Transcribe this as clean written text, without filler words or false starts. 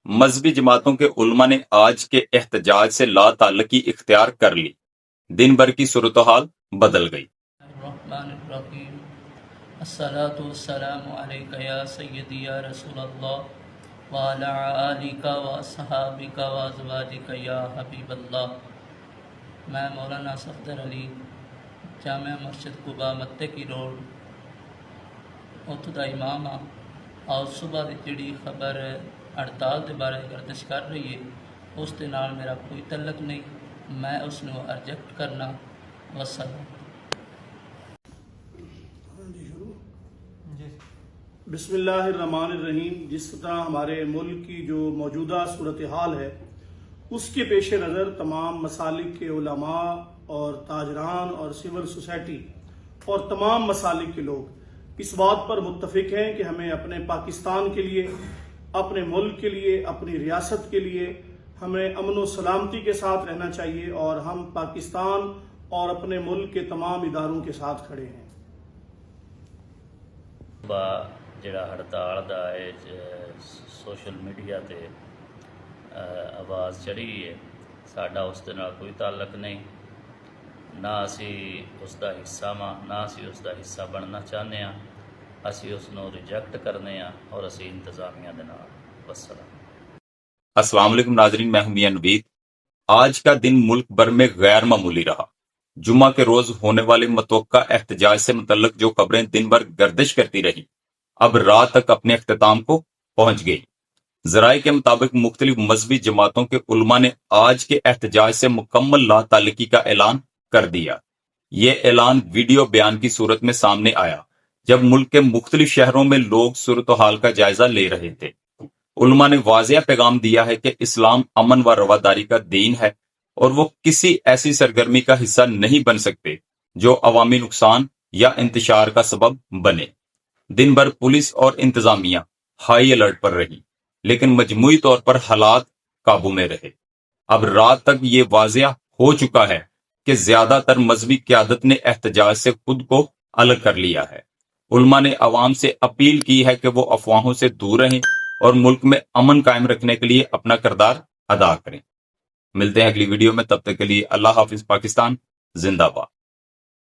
مذہبی جماعتوں کے علماء نے آج کے احتجاج سے لا تعلقی اختیار کر لی۔ دن بھر کی صورتحال بدل گئی۔ الرحمن الرحیم الصلاۃ والسلام علیک یا سیدی یا رسول اللہ وعلی آلک واصحابک وازواجک یا حبیب اللہ۔ میں مولانا صفدر علی جامع مسجد قباء متے کی روڈ اتھوں دا امام ہاں۔ اور صبح دی جڑی خبر ہڑتال دے بارے گردش کر رہی ہے اس دے نال میرا کوئی تعلق نہیں، میں اس نو ریجیکٹ کرنا۔ وسلام۔ بسم اللہ الرحمن الرحیم۔ جس طرح ہمارے ملک کی جو موجودہ صورتحال ہے اس کے پیش نظر تمام مسالک کے علماء اور تاجران اور سول سوسائٹی اور تمام مسالک کے لوگ اس بات پر متفق ہیں کہ ہمیں اپنے پاکستان کے لیے، اپنے ملک کے لیے، اپنی ریاست کے لیے ہمیں امن و سلامتی کے ساتھ رہنا چاہیے، اور ہم پاکستان اور اپنے ملک کے تمام اداروں کے ساتھ کھڑے ہیں۔ جڑا ہڑتال دا ہے سوشل میڈیا تے آواز چڑھی ہے، ساڈا اس دے نال کوئی تعلق نہیں، نہ اسی اس دا حصہ ماں، نہ اسی اس دا حصہ بننا چاہنے ہاں، اسی اس نو ریجیکٹ کرنے ہاں اور اسی انتظامیہ دے نال۔ والسلام۔ السلام علیکم ناظرین، میں ہوں میاں نوید۔ آج کا دن ملک بھر میں غیر معمولی رہا۔ جمعہ کے روز ہونے والے متوقع احتجاج سے متعلق جو خبریں دن بھر گردش کرتی رہی اب رات تک اپنے اختتام کو پہنچ گئی۔ ذرائع کے مطابق مختلف مذہبی جماعتوں کے علماء نے آج کے احتجاج سے مکمل لا تعلقی کا اعلان کر دیا۔ یہ اعلان ویڈیو بیان کی صورت میں سامنے آیا جب ملک کے مختلف شہروں میں لوگ صورتحال کا جائزہ لے رہے تھے۔ علماء نے واضح پیغام دیا ہے کہ اسلام امن و رواداری کا دین ہے اور وہ کسی ایسی سرگرمی کا حصہ نہیں بن سکتے جو عوامی نقصان یا انتشار کا سبب بنے۔ دن بھر پولیس اور انتظامیہ ہائی الرٹ پر رہی، لیکن مجموعی طور پر حالات قابو میں رہے۔ اب رات تک یہ واضح ہو چکا ہے کہ زیادہ تر مذہبی قیادت نے احتجاج سے خود کو الگ کر لیا ہے۔ علماء نے عوام سے اپیل کی ہے کہ وہ افواہوں سے دور رہیں اور ملک میں امن قائم رکھنے کے لیے اپنا کردار ادا کریں۔ ملتے ہیں اگلی ویڈیو میں، تب تک کے لیے اللہ حافظ۔ پاکستان زندہ باد۔